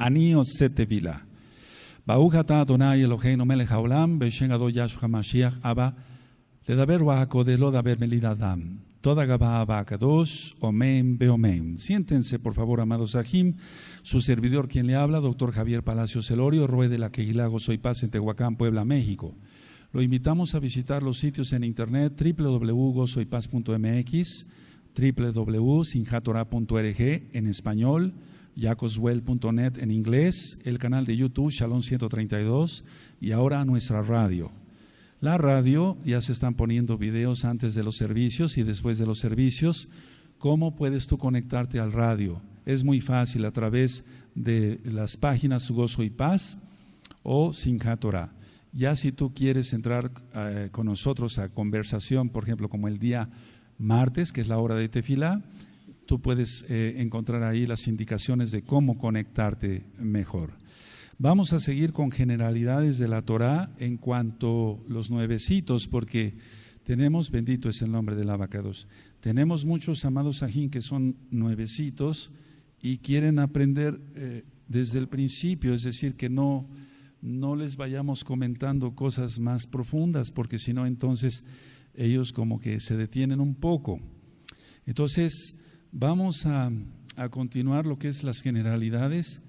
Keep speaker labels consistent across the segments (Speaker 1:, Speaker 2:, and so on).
Speaker 1: Ani Oseh Tefila. Baruch atah Adonai Eloheinu melech haolam, beshem Ado Yahshua Mashiach Abba, ledaber HaKodesh lo daber melid Adam. Toda Gabá Abba Kadosh, Omen Beomen. Siéntense, por favor, amados Sahim. Su servidor, quien le habla, doctor Javier Palacios Elorio, Roe de la Kehilá Gozo y Paz en Tehuacán, Puebla, México. Lo invitamos a visitar los sitios en internet www.gozoypaz.mx, www.sinjatorah.org en español, jacoswell.net en inglés, el canal de YouTube Shalom 132 y ahora nuestra radio. La radio, ya se están poniendo videos antes de los servicios y después de los servicios. ¿Cómo puedes tú conectarte al radio? Es muy fácil a través de las páginas Gozo y Paz o Simchat Torah. Ya si tú quieres entrar con nosotros a conversación, por ejemplo, como el día martes, que es la hora de Tefilá, tú puedes encontrar ahí las indicaciones de cómo conectarte mejor. Vamos a seguir con generalidades de la Torah en cuanto a los nuevecitos, porque tenemos, bendito es el nombre del Abacados, tenemos muchos amados Sahim que son nuevecitos y quieren aprender desde el principio, es decir, que no les vayamos comentando cosas más profundas, porque si no, entonces ellos como que se detienen un poco. Entonces, vamos a continuar lo que es las generalidades.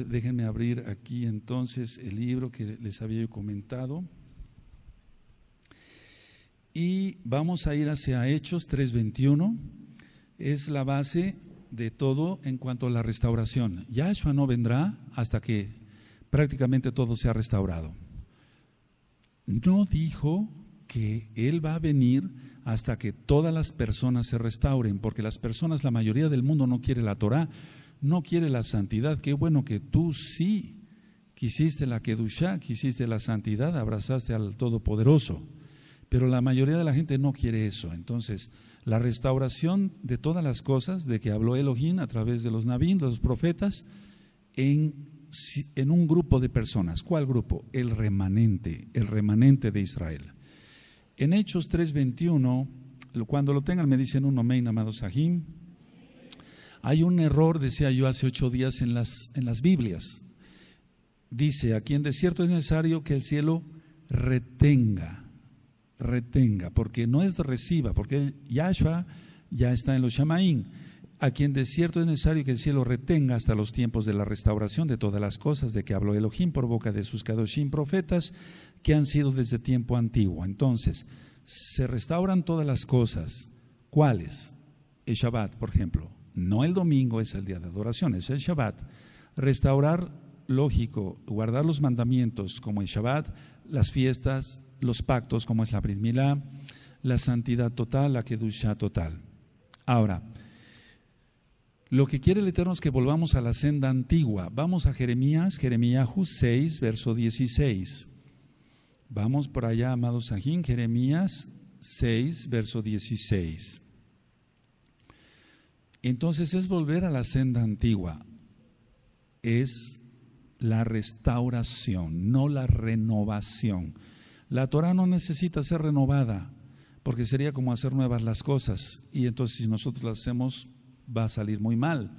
Speaker 1: Déjenme abrir aquí entonces el libro que les había comentado. Y vamos a ir hacia Hechos 3:21. Es la base de todo en cuanto a la restauración. Yahshua no vendrá hasta que prácticamente todo sea restaurado. No dijo que Él va a venir hasta que todas las personas se restauren, porque las personas, la mayoría del mundo no quiere la Torah, no quiere la santidad. Qué bueno que tú sí quisiste la Kedushá, quisiste la santidad, abrazaste al Todopoderoso, pero la mayoría de la gente no quiere eso. Entonces, la restauración de todas las cosas de que habló Elohim a través de los Nabín, los profetas, en un grupo de personas. ¿Cuál grupo? El remanente de Israel. En Hechos 3:21, cuando lo tengan me dicen un amén, amados Sahim. Hay un error, decía yo hace 8 días en las Biblias. Dice, aquí en desierto es necesario que el cielo retenga, porque no es reciba, porque Yahshua ya está en los Shamaín. Aquí en desierto es necesario que el cielo retenga hasta los tiempos de la restauración de todas las cosas de que habló Elohim por boca de sus Kadoshim profetas que han sido desde tiempo antiguo. Entonces, se restauran todas las cosas. ¿Cuáles? El Shabbat, por ejemplo. No el domingo, es el día de adoración, es el Shabbat. Restaurar, lógico, guardar los mandamientos como el Shabbat, las fiestas, los pactos como es la Brit Milá, la santidad total, la Kedushá total. Ahora, lo que quiere el Eterno es que volvamos a la senda antigua. Vamos a Jeremías 6, verso 16. Vamos por allá, amados Sahim, Jeremías 6, verso 16. Entonces es volver a la senda antigua, es la restauración, no la renovación. La Torah no necesita ser renovada, porque sería como hacer nuevas las cosas, y entonces si nosotros las hacemos va a salir muy mal.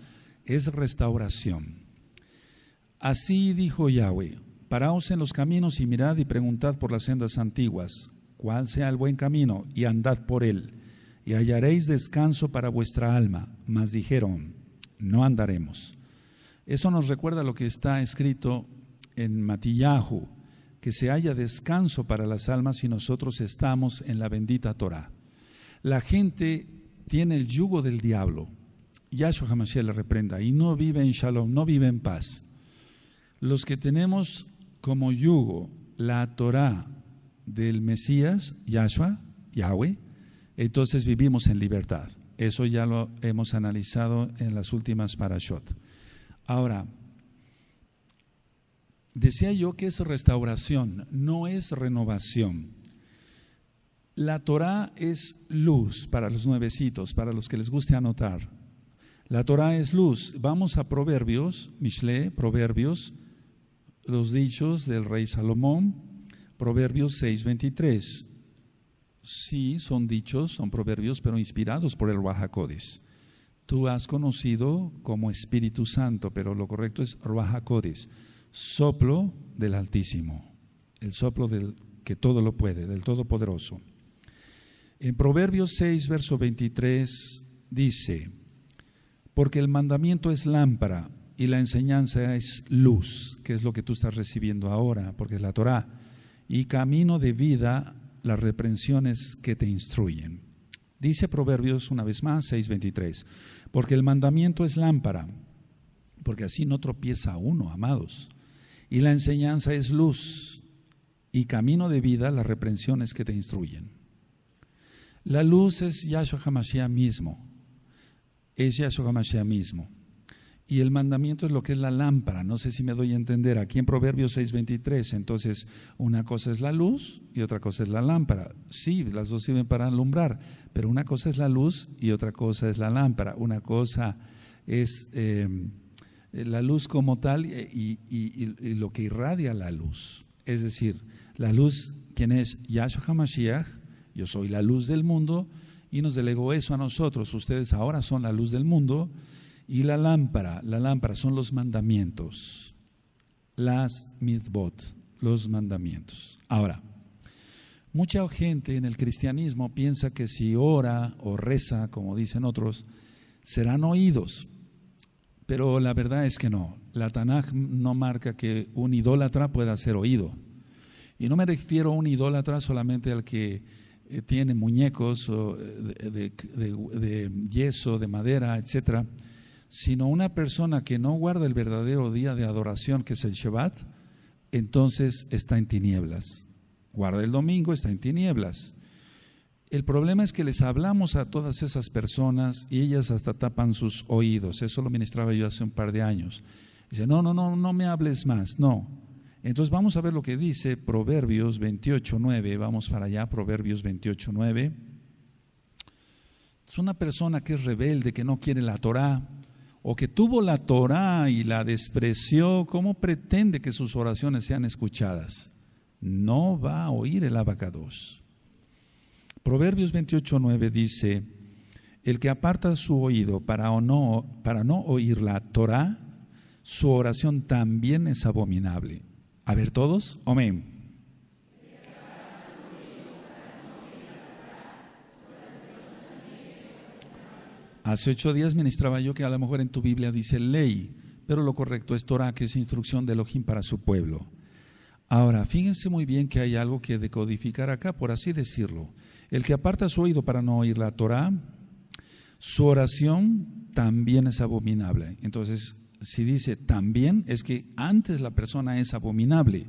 Speaker 1: Es restauración. Así dijo Yahweh: paraos en los caminos y mirad y preguntad por las sendas antiguas, cuál sea el buen camino, y andad por él, y hallaréis descanso para vuestra alma. Mas dijeron, no andaremos. Eso nos recuerda lo que está escrito en Matillahu, que se haya descanso para las almas si nosotros estamos en la bendita Torah. La gente tiene el yugo del diablo, Yahshua HaMashiach le reprenda, y no vive en shalom, no vive en paz. Los que tenemos como yugo la Torah del Mesías, Yahshua, Yahweh, entonces vivimos en libertad. Eso ya lo hemos analizado en las últimas parashot. Ahora, decía yo que es restauración, no es renovación. La Torah es luz para los nuevecitos, para los que les guste anotar. La Torah es luz. Vamos a Proverbios, Mishle, Proverbios, los dichos del rey Salomón, Proverbios 6:23. Sí, son dichos, son proverbios, pero inspirados por el Ruach HaKodesh. tú has conocido como Espíritu Santo, pero lo correcto es Ruach HaKodesh, soplo del Altísimo, el soplo del que todo lo puede, del Todopoderoso. En Proverbios 6, verso 23 dice: porque el mandamiento es lámpara y la enseñanza es luz, que es lo que tú estás recibiendo ahora, porque es la Torá, y camino de vida las reprensiones que te instruyen. Dice Proverbios una vez más, 6:23, porque el mandamiento es lámpara, porque así no tropieza uno, amados, y la enseñanza es luz, y camino de vida las reprensiones que te instruyen. La luz es Yahshua HaMashiach mismo, es Yahshua HaMashiach mismo. Y el mandamiento es lo que es la lámpara. No sé si me doy a entender. Aquí en Proverbios 6:23, entonces una cosa es la luz y otra cosa es la lámpara. Sí, las dos sirven para alumbrar, pero una cosa es la luz y otra cosa es la lámpara. Una cosa es la luz como tal y lo que irradia la luz. Es decir, la luz, quien es Yahshua HaMashiach, yo soy la luz del mundo, y nos delegó eso a nosotros. Ustedes ahora son la luz del mundo. Y la lámpara son los mandamientos, las mitzvot, los mandamientos. Ahora, mucha gente en el cristianismo piensa que si ora o reza, como dicen otros, serán oídos, pero la verdad es que no. La Tanaj no marca que un idólatra pueda ser oído. Y no me refiero a un idólatra solamente al que tiene muñecos de yeso, de madera, etcétera, sino una persona que no guarda el verdadero día de adoración, que es el Shabbat, entonces está en tinieblas. Guarda el domingo, está en tinieblas. El problema es que les hablamos a todas esas personas y ellas hasta tapan sus oídos. Eso lo ministraba yo hace un par de años. Dice, no me hables más, no. Entonces vamos a ver lo que dice Proverbios 28:9. Vamos para allá, Proverbios 28:9. Es una persona que es rebelde, que no quiere la Torá, o que tuvo la Torá y la despreció. ¿Cómo pretende que sus oraciones sean escuchadas? No va a oír el abacados. Proverbios 28:9 dice: el que aparta su oído para no oír la Torá, su oración también es abominable. A ver todos, amén. Hace 8 días ministraba yo que a lo mejor en tu Biblia dice ley, pero lo correcto es Torah, que es instrucción de Elohim para su pueblo. Ahora, fíjense muy bien que hay algo que decodificar acá, por así decirlo. El que aparta su oído para no oír la Torah, su oración también es abominable. Entonces, si dice también, es que antes la persona es abominable.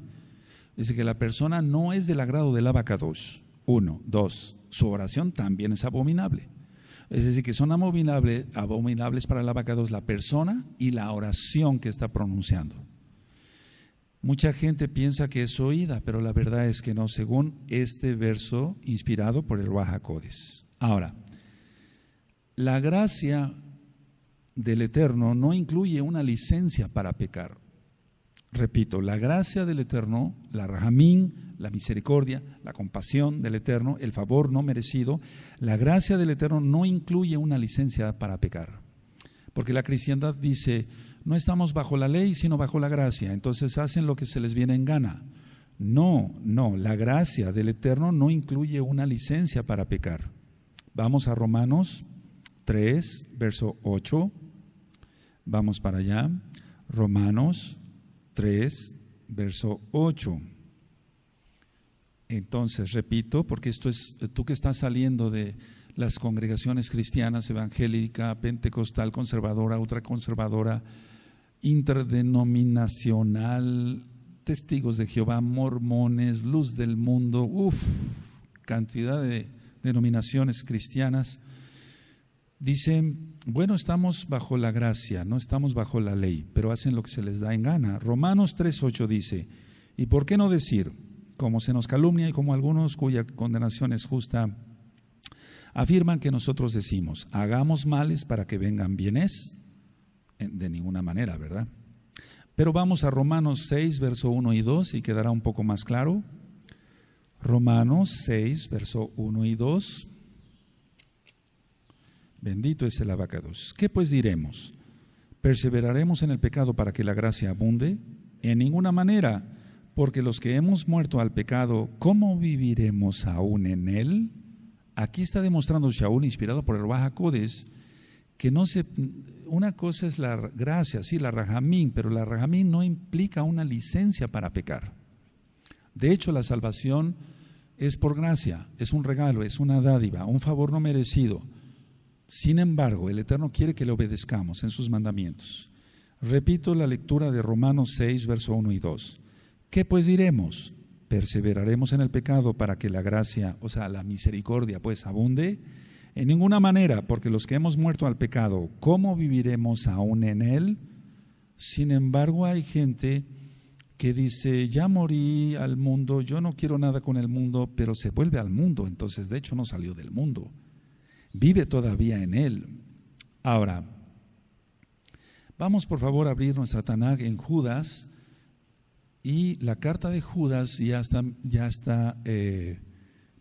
Speaker 1: Dice que la persona no es del agrado del abacados. 1, 2, su oración también es abominable. Es decir, que son abominables para el abacados la persona y la oración que está pronunciando. Mucha gente piensa que es oída, pero la verdad es que no, según este verso inspirado por el Ruach HaKodesh. Ahora, la gracia del Eterno no incluye una licencia para pecar. Repito, la gracia del Eterno, la rahamín, la misericordia, la compasión del Eterno, el favor no merecido, la gracia del Eterno no incluye una licencia para pecar. Porque la cristiandad dice, no estamos bajo la ley, sino bajo la gracia, entonces hacen lo que se les viene en gana. No, la gracia del Eterno no incluye una licencia para pecar. Vamos a Romanos 3, verso 8. Vamos para allá. Romanos 3, verso 8. Entonces, repito, porque esto es, tú que estás saliendo de las congregaciones cristianas, evangélica, pentecostal, conservadora, ultraconservadora, interdenominacional, testigos de Jehová, mormones, luz del mundo, cantidad de denominaciones cristianas, dicen, bueno, estamos bajo la gracia, no estamos bajo la ley, pero hacen lo que se les da en gana. Romanos 3:8 dice, ¿y por qué no decir, como se nos calumnia y como algunos cuya condenación es justa, afirman que nosotros decimos, hagamos males para que vengan bienes? De ninguna manera, ¿verdad? Pero vamos a Romanos 6, verso 1 y 2 y quedará un poco más claro. Romanos 6, verso 1 y 2. Bendito es el abacados. ¿Qué pues diremos? ¿Perseveraremos en el pecado para que la gracia abunde? En ninguna manera, porque los que hemos muerto al pecado, ¿cómo viviremos aún en él? Aquí está demostrando Shaul, inspirado por el Ruaj HaKodesh, que una cosa es la gracia, sí, la rajamín, pero la rajamín no implica una licencia para pecar. De hecho, la salvación es por gracia, es un regalo, es una dádiva, un favor no merecido. Sin embargo, el Eterno quiere que le obedezcamos en sus mandamientos. Repito la lectura de Romanos 6, verso 1 y 2. ¿Qué pues diremos? ¿Perseveraremos en el pecado para que la gracia, o sea, la misericordia, pues abunde? En ninguna manera, porque los que hemos muerto al pecado, ¿cómo viviremos aún en él? Sin embargo, hay gente que dice, ya morí al mundo, yo no quiero nada con el mundo, pero se vuelve al mundo, entonces de hecho no salió del mundo, vive todavía en él. Ahora, vamos por favor a abrir nuestra Tanaj en Judas, y la carta de Judas ya está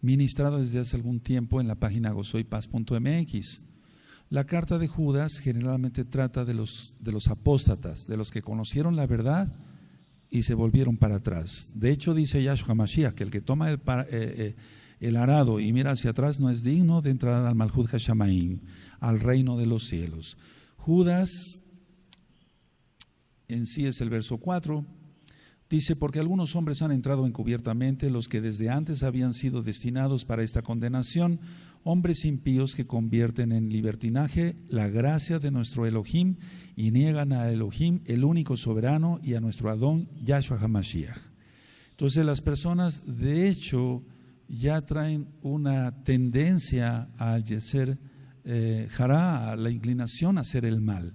Speaker 1: ministrada desde hace algún tiempo en la página gozoypaz.mx. La carta de Judas generalmente trata de los apóstatas, de los que conocieron la verdad y se volvieron para atrás. De hecho, dice Yahshua Mashiach que el que toma el arado y mira hacia atrás no es digno de entrar al Malhut Hashamayim, al reino de los cielos. Judas en sí es el verso 4. Dice, porque algunos hombres han entrado encubiertamente, los que desde antes habían sido destinados para esta condenación, hombres impíos que convierten en libertinaje la gracia de nuestro Elohim y niegan a Elohim, el único soberano, y a nuestro Adón, Yahshua HaMashiach. Entonces las personas de hecho ya traen una tendencia a ser jará, a la inclinación a hacer el mal.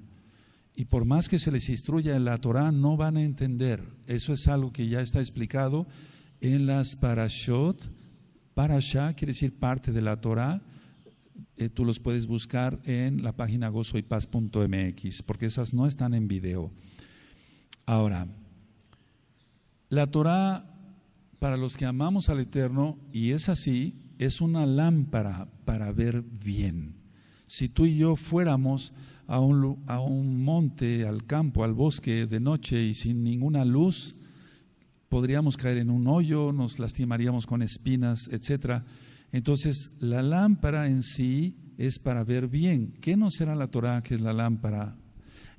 Speaker 1: Y por más que se les instruya en la Torah, no van a entender. Eso es algo que ya está explicado en las parashot. Parashá quiere decir parte de la Torah. Tú los puedes buscar en la página gozoypaz.mx, porque esas no están en video. Ahora, la Torah, para los que amamos al Eterno, y es así, es una lámpara para ver bien. Si tú y yo fuéramos a un monte, al campo, al bosque de noche y sin ninguna luz, podríamos caer en un hoyo, nos lastimaríamos con espinas, etc. Entonces, la lámpara en sí es para ver bien. ¿Qué no será la Torah que es la lámpara?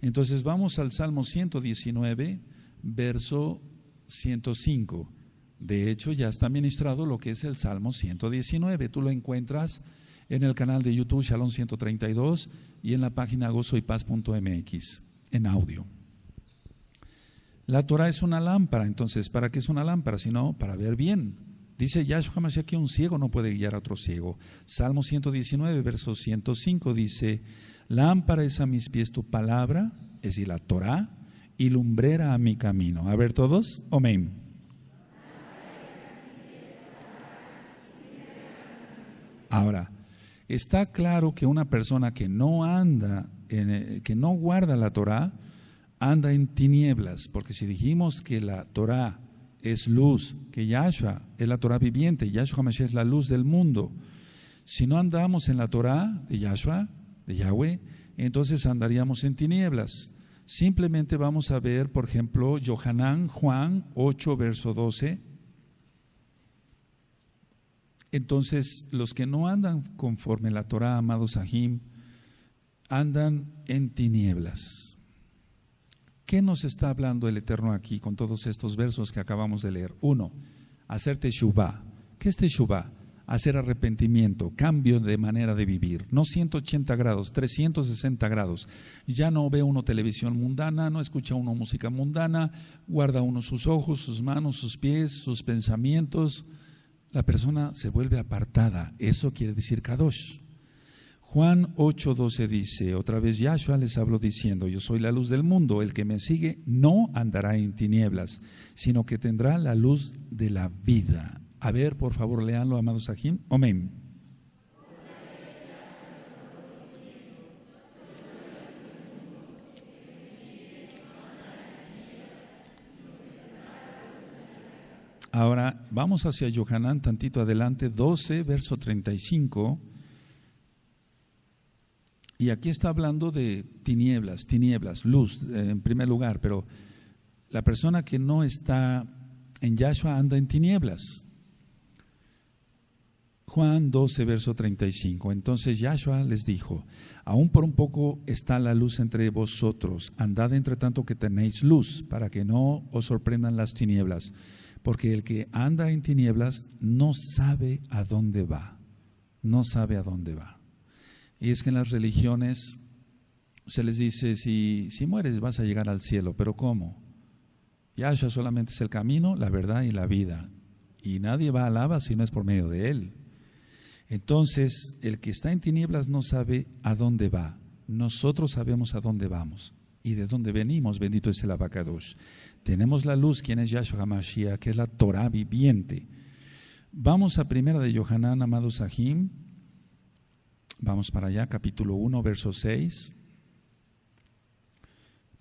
Speaker 1: Entonces, vamos al Salmo 119, verso 105. De hecho, ya está ministrado lo que es el Salmo 119. Tú lo encuentras en el canal de YouTube Shalom 132 y en la página gozoypaz.mx en audio. La Torah es una lámpara, entonces, ¿para qué es una lámpara? Sino para ver bien. Dice Yahshua HaMashiach que un ciego no puede guiar a otro ciego. Salmo 119, verso 105 dice, lámpara es a mis pies tu palabra, es decir, la Torah, y lumbrera a mi camino. A ver todos, amén. Ahora, está claro que una persona que no anda, que no guarda la Torah, anda en tinieblas, porque si dijimos que la Torah es luz, que Yahshua es la Torah viviente, Yahshua HaMashiach es la luz del mundo, si no andamos en la Torah de Yahshua, de Yahweh, entonces andaríamos en tinieblas. Simplemente vamos a ver, por ejemplo, Yohanan, Juan 8, verso 12. Entonces, los que no andan conforme la Torah, amados Sahim, andan en tinieblas. ¿Qué nos está hablando el Eterno aquí con todos estos versos que acabamos de leer? 1, hacer teshuvah. ¿Qué es teshuvah? Hacer arrepentimiento, cambio de manera de vivir. No 180 grados, 360 grados. Ya no ve uno televisión mundana, no escucha uno música mundana, guarda uno sus ojos, sus manos, sus pies, sus pensamientos. La persona se vuelve apartada. Eso quiere decir Kadosh. Juan 8:12 dice, otra vez Yahshua les habló diciendo, yo soy la luz del mundo, el que me sigue no andará en tinieblas, sino que tendrá la luz de la vida. A ver, por favor, léanlo, amados Sahim. Amén. Ahora, vamos hacia Yohanan, tantito adelante, 12, verso 35. Y aquí está hablando de tinieblas, luz en primer lugar, pero la persona que no está en Yahshua anda en tinieblas. Juan 12, verso 35. Entonces Yahshua les dijo: aún por un poco está la luz entre vosotros, andad entre tanto que tenéis luz, para que no os sorprendan las tinieblas, porque el que anda en tinieblas no sabe a dónde va, no sabe a dónde va. Y es que en las religiones se les dice, si mueres vas a llegar al cielo, pero ¿cómo? Yahshua solamente es el camino, la verdad y la vida, y nadie va al Abba si no es por medio de Él. Entonces, el que está en tinieblas no sabe a dónde va. Nosotros sabemos a dónde vamos y de dónde venimos, bendito es el Abacadosh. Tenemos la luz, quien es Yahshua HaMashiach, que es la Torah viviente. Vamos a primera de Yohanan, amados Sahim. Vamos para allá, capítulo 1, verso 6.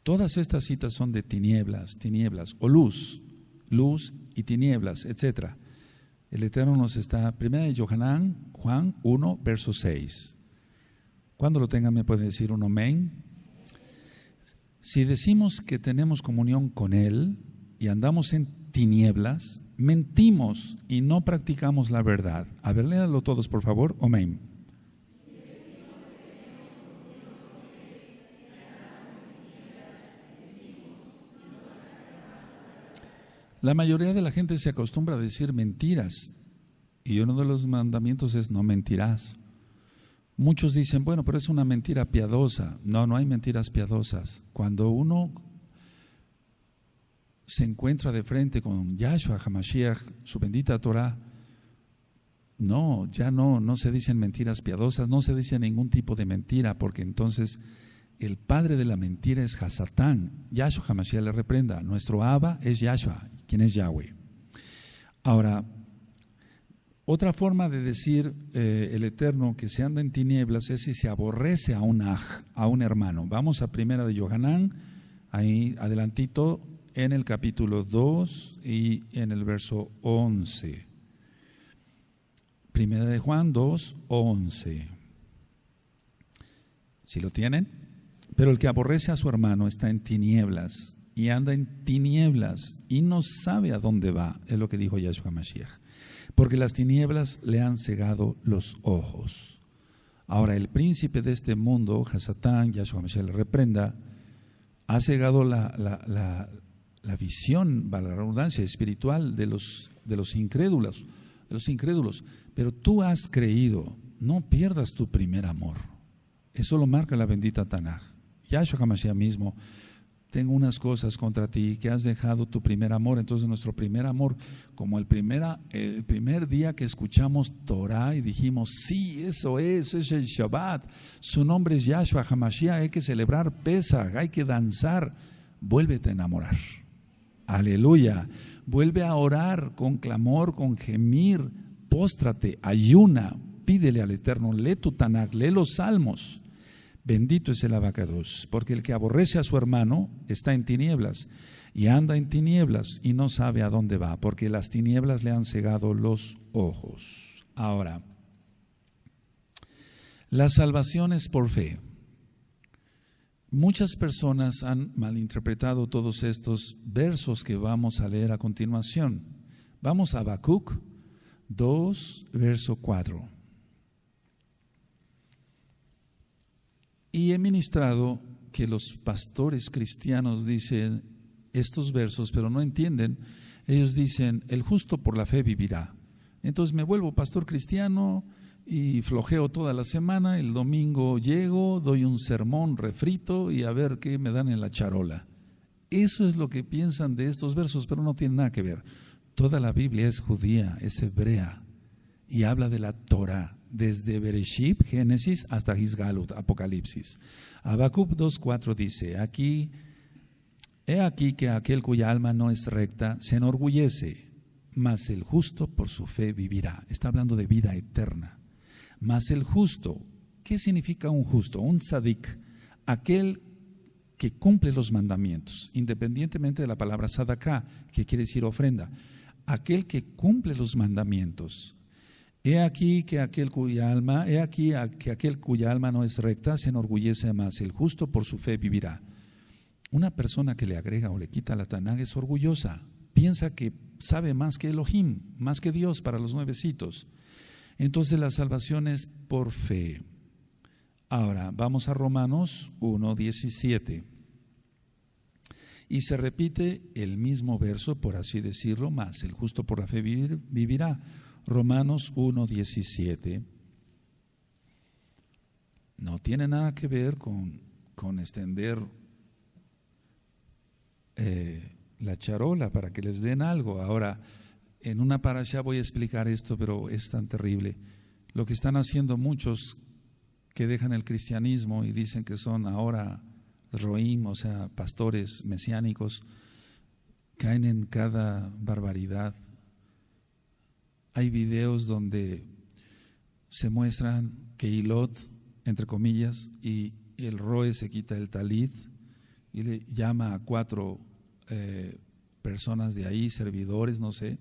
Speaker 1: Todas estas citas son de tinieblas, o luz y tinieblas, etc. El Eterno nos está, primera de Yohanan, Juan 1, verso 6. Cuando lo tengan me pueden decir un amén. Si decimos que tenemos comunión con Él y andamos en tinieblas, mentimos y no practicamos la verdad. A ver, léanlo todos por favor, amén. La mayoría de la gente se acostumbra a decir mentiras y uno de los mandamientos es no mentirás. Muchos dicen, bueno, pero es una mentira piadosa. No, no hay mentiras piadosas. Cuando uno se encuentra de frente con Yahshua HaMashiach, su bendita Torah, no, ya no se dicen mentiras piadosas, no se dice ningún tipo de mentira, porque entonces el padre de la mentira es Hasatán. Yahshua HaMashiach le reprenda. Nuestro Abba es Yahshua, quien es Yahweh. Ahora, otra forma de decir el Eterno que se anda en tinieblas es si se aborrece a un hermano. Vamos a primera de Yohanan, ahí adelantito en el capítulo 2 y en el verso 11. Primera de Juan 2, 11. ¿Sí lo tienen? Pero el que aborrece a su hermano está en tinieblas y anda en tinieblas y no sabe a dónde va, es lo que dijo Yahshua HaMashiach, porque las tinieblas le han cegado los ojos. Ahora, el príncipe de este mundo, Hasatán, Yahshua HaMashiach le reprenda, ha cegado la visión, para la redundancia espiritual de los incrédulos, pero tú has creído, no pierdas tu primer amor. Eso lo marca la bendita Tanaj. Yahshua HaMashiach mismo: tengo unas cosas contra ti, que has dejado tu primer amor. Entonces nuestro primer amor, como el primer día que escuchamos Torah y dijimos, sí, eso es el Shabbat, su nombre es Yahshua HaMashiach, hay que celebrar Pesach, hay que danzar, vuélvete a enamorar. Aleluya. Vuelve a orar con clamor, con gemir, póstrate, ayuna, pídele al Eterno, lee tu Tanakh, lee los Salmos. Bendito es el Abacados, porque el que aborrece a su hermano está en tinieblas y anda en tinieblas y no sabe a dónde va, porque las tinieblas le han cegado los ojos. Ahora, la salvación es por fe. Muchas personas han malinterpretado todos estos versos que vamos a leer a continuación. Vamos a Habacuc 2, verso 4. Y he ministrado que los pastores cristianos dicen estos versos, pero no entienden. Ellos dicen, el justo por la fe vivirá. Entonces me vuelvo pastor cristiano y flojeo toda la semana, el domingo llego, doy un sermón refrito y a ver qué me dan en la charola. Eso es lo que piensan de estos versos, pero no tiene nada que ver. Toda la Biblia es judía, es hebrea y habla de la Torah. Desde Bereshit, Génesis, hasta Hisgalut, Apocalipsis. Habacuc 2:4 dice, he aquí que aquel cuya alma no es recta se enorgullece, mas el justo por su fe vivirá. Está hablando de vida eterna. Mas el justo, ¿qué significa un justo? Un sadik, aquel que cumple los mandamientos, independientemente de la palabra sadaká, que quiere decir ofrenda. Aquel que cumple los mandamientos. He aquí que aquel cuya alma no es recta se enorgullece más, el justo por su fe vivirá. Una persona que le agrega o le quita la Tanaj es orgullosa, piensa que sabe más que Elohim, más que Dios para los nuevecitos. Entonces la salvación es por fe. Ahora vamos a Romanos 1:17 y se repite el mismo verso, por así decirlo, más el justo por la fe vivirá. Romanos 1:17 no tiene nada que ver con extender la charola para que les den algo. Ahora, en una parasha voy a explicar esto, pero es tan terrible. Lo que están haciendo muchos que dejan el cristianismo y dicen que son ahora roim, o sea, pastores mesiánicos, caen en cada barbaridad. Hay videos donde se muestran que Hilot, entre comillas, y el Roe se quita el talit y le llama a 4 personas de ahí, servidores, no sé,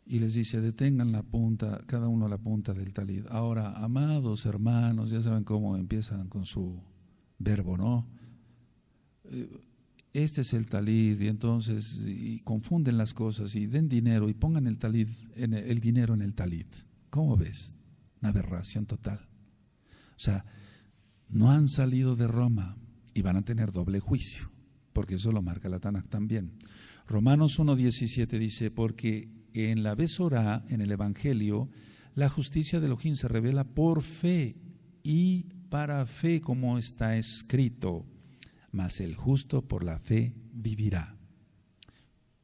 Speaker 1: y les dice: detengan la punta, cada uno la punta del talit. Ahora, amados hermanos, ya saben cómo empiezan con su verbo, ¿no? Este es el talit, y entonces confunden las cosas y den dinero y pongan el talit, el dinero en el talit. ¿Cómo ves? Una aberración total. O sea, no han salido de Roma y van a tener doble juicio, porque eso lo marca la Tanaj también. Romanos 1:17 dice: porque en la Besorá, en el Evangelio, la justicia de Elohim se revela por fe y para fe, como está escrito: mas el justo por la fe vivirá.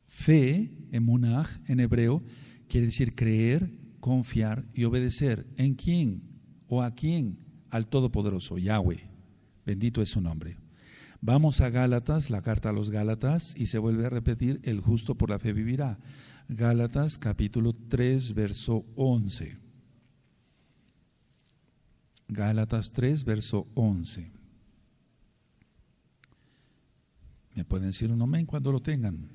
Speaker 1: Fe, emunaj, en hebreo, quiere decir creer, confiar y obedecer. ¿En quién o a quién? Al Todopoderoso, Yahweh. Bendito es su nombre. Vamos a Gálatas, la carta a los Gálatas, y se vuelve a repetir: el justo por la fe vivirá. Gálatas capítulo 3, verso 11. Gálatas 3, verso 11. ¿Me pueden decir un amén cuando lo tengan?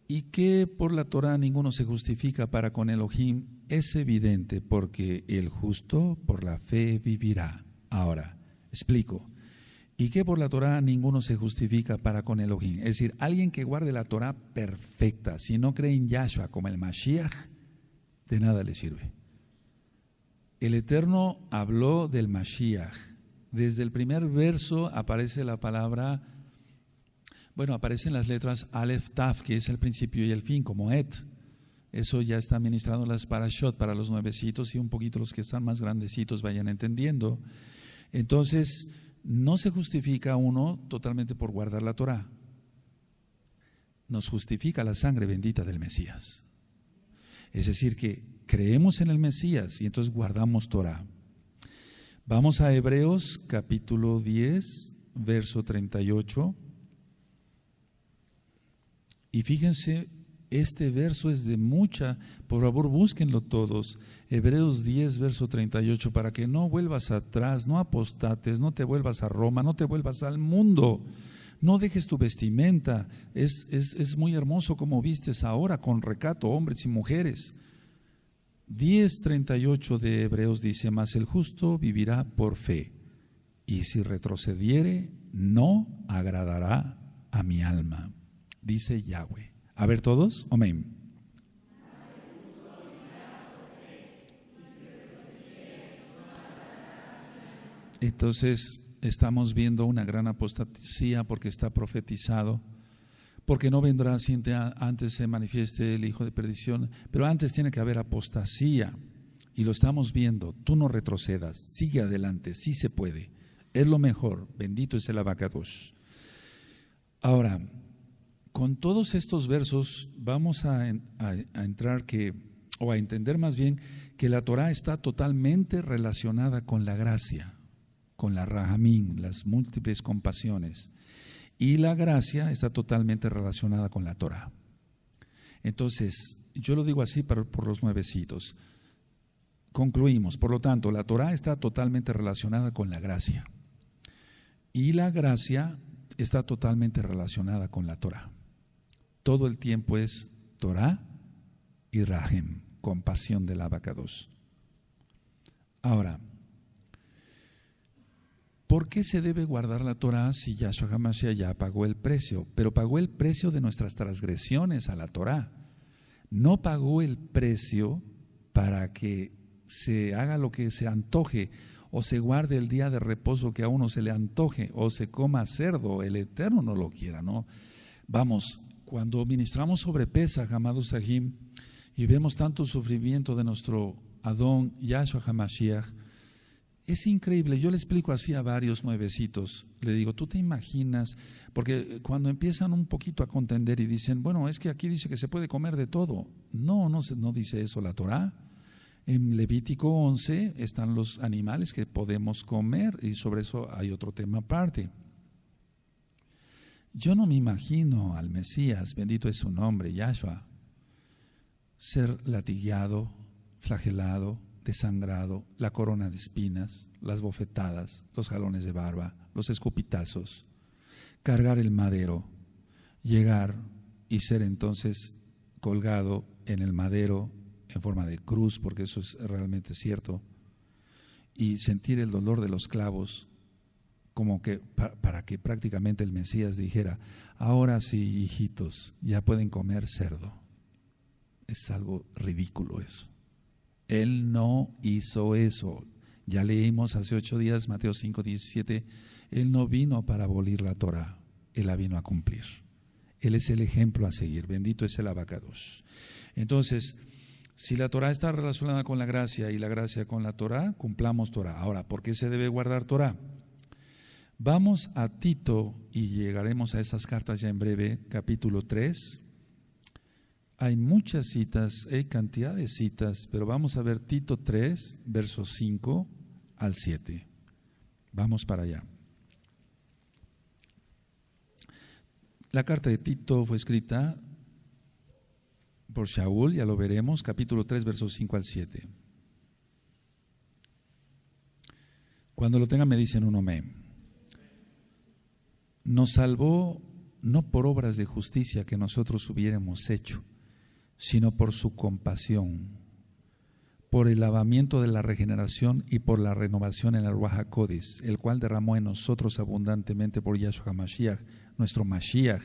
Speaker 1: Y que por la Torah ninguno se justifica para con Elohim es evidente, porque el justo por la fe vivirá. Ahora, explico. Y que por la Torah ninguno se justifica para con Elohim. Es decir, alguien que guarde la Torah perfecta, si no cree en Yahshua como el Mashiach, de nada le sirve. El Eterno habló del Mashiach. Desde el primer verso aparece la palabra, aparecen las letras Aleph, Taf, que es el principio y el fin, como Et. Eso ya está ministrado en las parashot para los nuevecitos, y un poquito los que están más grandecitos vayan entendiendo. Entonces, no se justifica uno totalmente por guardar la Torah. Nos justifica la sangre bendita del Mesías. Es decir, que creemos en el Mesías y entonces guardamos Torah. Vamos a Hebreos capítulo 10, verso 38. Y fíjense, este verso es de mucha, por favor búsquenlo todos. Hebreos 10, verso 38, para que no vuelvas atrás, no apostates, no te vuelvas a Roma, no te vuelvas al mundo. No dejes tu vestimenta, es muy hermoso como vistes ahora, con recato, hombres y mujeres. 10:38 de Hebreos dice: mas el justo vivirá por fe, y si retrocediere, no agradará a mi alma, dice Yahweh. A ver todos, amén. Entonces estamos viendo una gran apostasía, porque está profetizado, porque no vendrá sin antes se manifieste el hijo de perdición, pero antes tiene que haber apostasía, y lo estamos viendo. Tú no retrocedas, sigue adelante, sí se puede, es lo mejor, bendito es el Abacadosh. Ahora, con todos estos versos vamos a entrar o a entender más bien que la Torah está totalmente relacionada con la gracia, con la rahamim, las múltiples compasiones, y la gracia está totalmente relacionada con la Torah. Entonces, yo lo digo así por los nuevecitos. Concluimos, por lo tanto, la Torah está totalmente relacionada con la gracia, y la gracia está totalmente relacionada con la Torah. Todo el tiempo es Torah y Rahem, compasión del Abacados. Ahora, ¿por qué se debe guardar la Torah si Yahshua HaMashiach ya pagó el precio? Pero pagó el precio de nuestras transgresiones a la Torah. No pagó el precio para que se haga lo que se antoje, o se guarde el día de reposo que a uno se le antoje, o se coma cerdo, el Eterno no lo quiera, ¿no? Vamos, cuando ministramos sobre Pesaj, amados Sahim, y vemos tanto sufrimiento de nuestro Adón, Yahshua HaMashiach, es increíble. Yo le explico así a varios nuevecitos, le digo, ¿tú te imaginas? Porque cuando empiezan un poquito a contender y dicen, bueno, es que aquí dice que se puede comer de todo. No dice eso la Torah. En Levítico 11 están los animales que podemos comer, y sobre eso hay otro tema aparte. Yo no me imagino al Mesías, bendito es su nombre, Yahshua, ser latigado, flagelado, desangrado, la corona de espinas, las bofetadas, los jalones de barba, los escupitazos, cargar el madero, llegar y ser entonces colgado en el madero en forma de cruz, porque eso es realmente cierto, y sentir el dolor de los clavos, como que para que prácticamente el Mesías dijera, ahora sí, hijitos, ya pueden comer cerdo. Es algo ridículo eso. Él no hizo eso. Ya leímos hace 8 días, Mateo 5:17, Él no vino para abolir la Torah, Él la vino a cumplir. Él es el ejemplo a seguir, bendito es el Abacados. Entonces, si la Torah está relacionada con la gracia y la gracia con la Torah, cumplamos Torah. Ahora, ¿por qué se debe guardar Torah? Vamos a Tito y llegaremos a esas cartas ya en breve, capítulo 3. Hay muchas citas, hay cantidad de citas, pero vamos a ver Tito 3, versos 5 al 7. Vamos para allá. La carta de Tito fue escrita por Shaul, ya lo veremos, capítulo 3, versos 5 al 7. Cuando lo tengan me dicen un amén. Nos salvó no por obras de justicia que nosotros hubiéramos hecho, sino por su compasión, por el lavamiento de la regeneración y por la renovación en el Ruach HaKodesh, el cual derramó en nosotros abundantemente por Yahshua HaMashiach, nuestro Mashiach,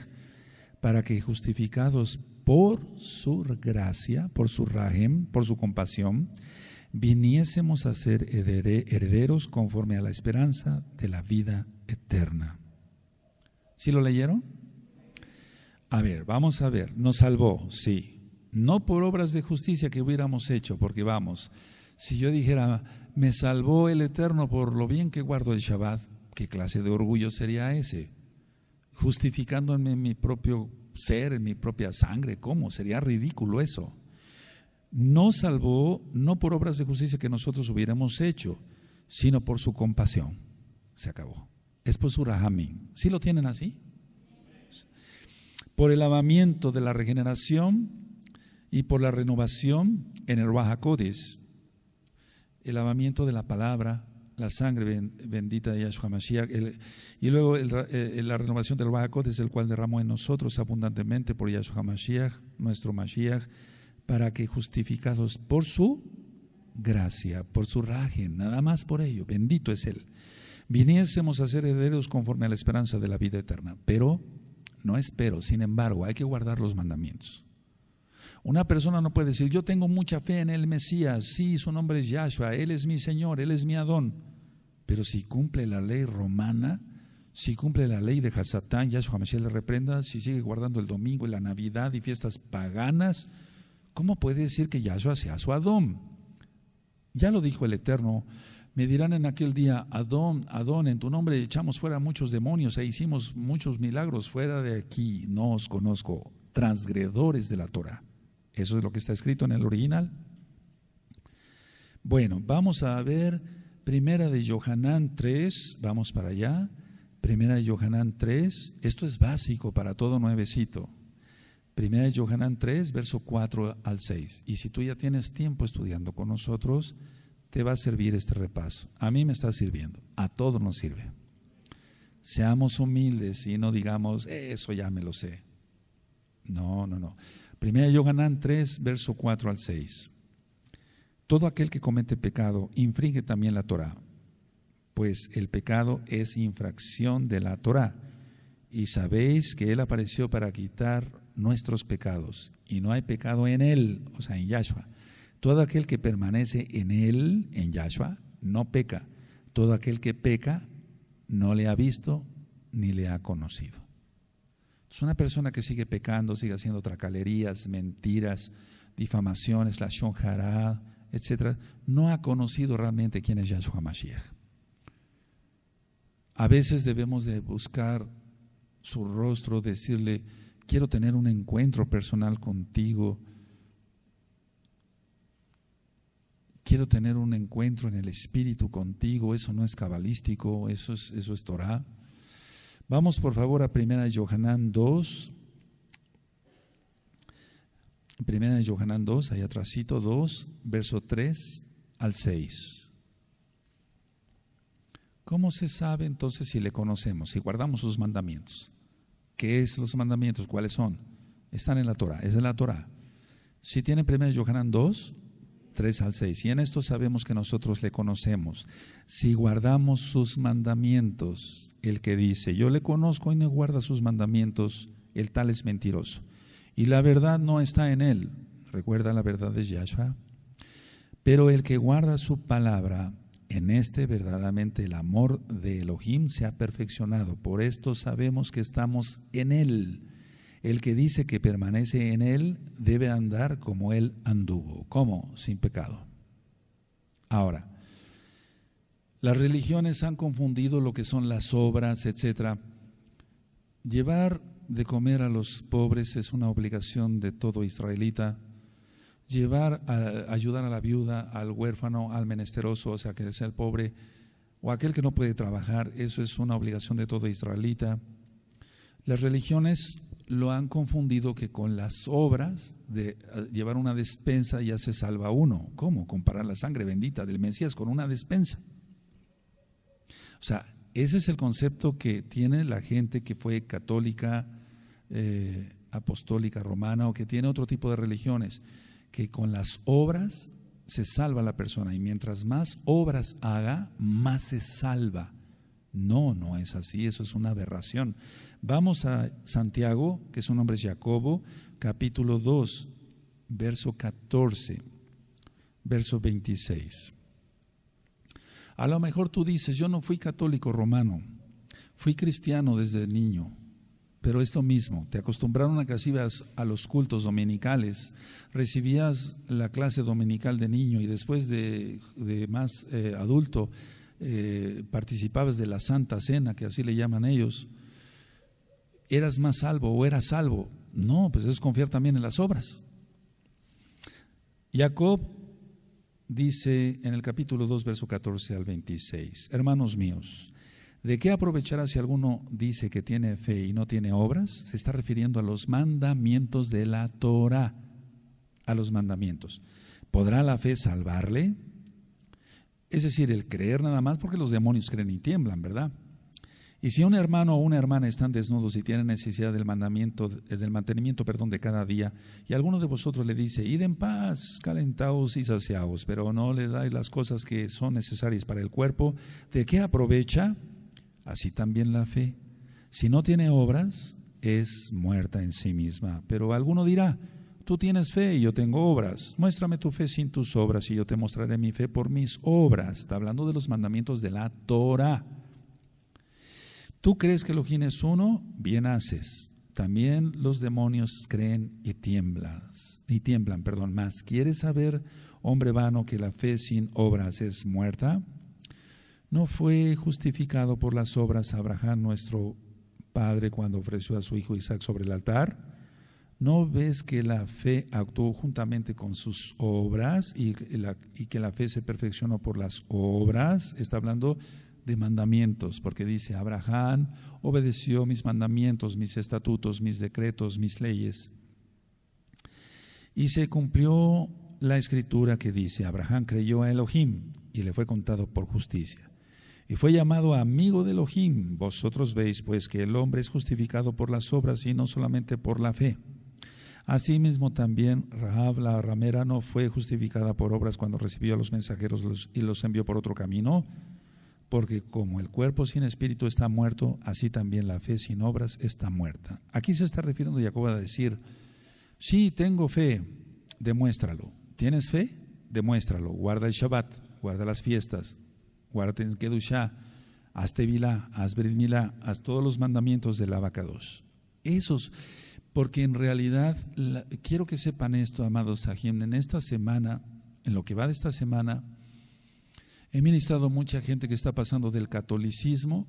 Speaker 1: para que justificados por su gracia, por su rahem, por su compasión, viniésemos a ser herederos conforme a la esperanza de la vida eterna. ¿Sí lo leyeron? A ver, vamos a ver. Nos salvó, sí. No por obras de justicia que hubiéramos hecho, porque vamos, si yo dijera, me salvó el Eterno por lo bien que guardo el Shabbat, ¿qué clase de orgullo sería ese? Justificándome en mi propio ser, en mi propia sangre, ¿cómo? Sería ridículo eso. Nos salvó no por obras de justicia que nosotros hubiéramos hecho, sino por su compasión. Se acabó. Es por su rahamim. ¿Sí lo tienen así? Por el lavamiento de la regeneración y por la renovación en el Ruach HaKodesh. El lavamiento de la palabra, la sangre bendita de Yahshua Mashiach, y luego la renovación del Ruach HaKodesh, el cual derramó en nosotros abundantemente por Yahshua Mashiach, nuestro Mashiach, para que justificados por su gracia, por su rajem, nada más por ello, bendito es Él, viniésemos a ser herederos conforme a la esperanza de la vida eterna. Pero, sin embargo, hay que guardar los mandamientos. Una persona no puede decir, yo tengo mucha fe en el Mesías, sí, su nombre es Yahshua, Él es mi Señor, Él es mi Adón. Pero si cumple la ley romana, si cumple la ley de Hasatán, Yahshua Mashiach le reprenda, si sigue guardando el domingo y la Navidad y fiestas paganas, ¿cómo puede decir que Yahshua sea su Adón? Ya lo dijo el Eterno. Me dirán en aquel día, Adón, Adón, en tu nombre echamos fuera muchos demonios e hicimos muchos milagros, fuera de aquí no os conozco, transgredores de la Torah. Eso es lo que está escrito en el original. Bueno, vamos a ver Primera de Yohanan 3, vamos para allá. Primera de Yohanan 3, esto es básico para todo nuevecito. Primera de Yohanan 3, verso 4 al 6. Y si tú ya tienes tiempo estudiando con nosotros, te va a servir este repaso. A mí me está sirviendo, a todos nos sirve. Seamos humildes y no digamos, eso ya me lo sé. No. Primera de Yohanan 3, verso 4 al 6. todo aquel que comete pecado infringe también la Torá, pues el pecado es infracción de la Torá. Y sabéis que Él apareció para quitar nuestros pecados, y no hay pecado en Él, o sea, en Yahshua. Todo aquel que permanece en Él, en Yahshua, no peca. Todo aquel que peca no le ha visto ni le ha conocido. Es una persona que sigue pecando, sigue haciendo tracalerías, mentiras, difamaciones, lashon hará, etc., no ha conocido realmente quién es Yahshua Mashiach. A veces debemos de buscar su rostro, decirle: quiero tener un encuentro personal contigo, quiero tener un encuentro en el Espíritu contigo. Eso no es cabalístico, eso es Torah. Vamos por favor a 1 Yohanan 2. 1 Yohanan 2, ahí atrásito, 2, verso 3 al 6. ¿Cómo se sabe entonces si le conocemos, si guardamos sus mandamientos? ¿Qué es los mandamientos? ¿Cuáles son? Están en la Torah, es de la Torah. Si tienen 1 Yohanan 2, 3 al 6, y en esto sabemos que nosotros le conocemos, si guardamos sus mandamientos. El que dice: yo le conozco y no guarda sus mandamientos, el tal es mentiroso, y la verdad no está en él. Recuerda, la verdad es Yahshua. Pero el que guarda su palabra, en este verdaderamente el amor de Elohim se ha perfeccionado. Por esto sabemos que estamos en Él. El que dice que permanece en Él debe andar como Él anduvo. ¿Cómo? Sin pecado. Ahora, las religiones han confundido lo que son las obras, etc. Llevar de comer a los pobres es una obligación de todo israelita. Ayudar a la viuda, al huérfano, al menesteroso, o sea, que sea el pobre, o aquel que no puede trabajar, eso es una obligación de todo israelita. Las religiones lo han confundido que con las obras de llevar una despensa ya se salva uno. ¿Cómo? Comparar la sangre bendita del Mesías con una despensa. O sea, ese es el concepto que tiene la gente que fue católica, apostólica, romana, o que tiene otro tipo de religiones, que con las obras se salva la persona, y mientras más obras haga, más se salva. No, no es así, eso es una aberración. Vamos a Santiago, que su nombre es Jacobo, capítulo 2, verso 14, verso 26. A lo mejor tú dices: yo no fui católico romano, fui cristiano desde niño. Pero es lo mismo, te acostumbraron a que ibas a los cultos dominicales, recibías la clase dominical de niño, y después de más adulto participabas de la Santa Cena, que así le llaman ellos. ¿Eras más salvo o eras salvo? No, pues es confiar también en las obras. Jacob dice en el capítulo 2, verso 14 al 26, hermanos míos, ¿de qué aprovechará si alguno dice que tiene fe y no tiene obras? Se está refiriendo a los mandamientos de la Torah, a los mandamientos. ¿Podrá la fe salvarle? Es decir, el creer nada más, porque los demonios creen y tiemblan, ¿verdad? Y si un hermano o una hermana están desnudos y tienen necesidad del mantenimiento, de cada día, y alguno de vosotros le dice: id en paz, calentaos y saciaos, pero no le dais las cosas que son necesarias para el cuerpo, ¿de qué aprovecha? Así también la fe, si no tiene obras, es muerta en sí misma. Pero alguno dirá: tú tienes fe y yo tengo obras. Muéstrame tu fe sin tus obras y yo te mostraré mi fe por mis obras. Está hablando de los mandamientos de la Torah. ¿Tú crees que Elohim es uno? Bien haces. También los demonios creen y tiemblan. Más. ¿Quieres saber, hombre vano, que la fe sin obras es muerta? ¿No fue justificado por las obras Abraham, nuestro padre, cuando ofreció a su hijo Isaac sobre el altar? ¿No ves que la fe actuó juntamente con sus obras y que la fe se perfeccionó por las obras? Está hablando de mandamientos, porque dice: Abraham obedeció mis mandamientos, mis estatutos, mis decretos, mis leyes. Y se cumplió la escritura que dice: Abraham creyó a Elohim y le fue contado por justicia. Y fue llamado amigo de Elohim. Vosotros veis pues que el hombre es justificado por las obras y no solamente por la fe. Asimismo también Rahab la ramera no fue justificada por obras cuando recibió a los mensajeros y los envió por otro camino, porque como el cuerpo sin espíritu está muerto, así también la fe sin obras está muerta. Aquí se está refiriendo Jacob a decir, sí, tengo fe, demuéstralo. ¿Tienes fe? Demuéstralo. Guarda el Shabbat, guarda las fiestas, guarda en Kedushá, haz Tevilá, haz Brit Milá, haz todos los mandamientos del Abacadosh. Esos, porque en realidad, quiero que sepan esto, amados Sahim, en esta semana, en lo que va de esta semana, he ministrado a mucha gente que está pasando del catolicismo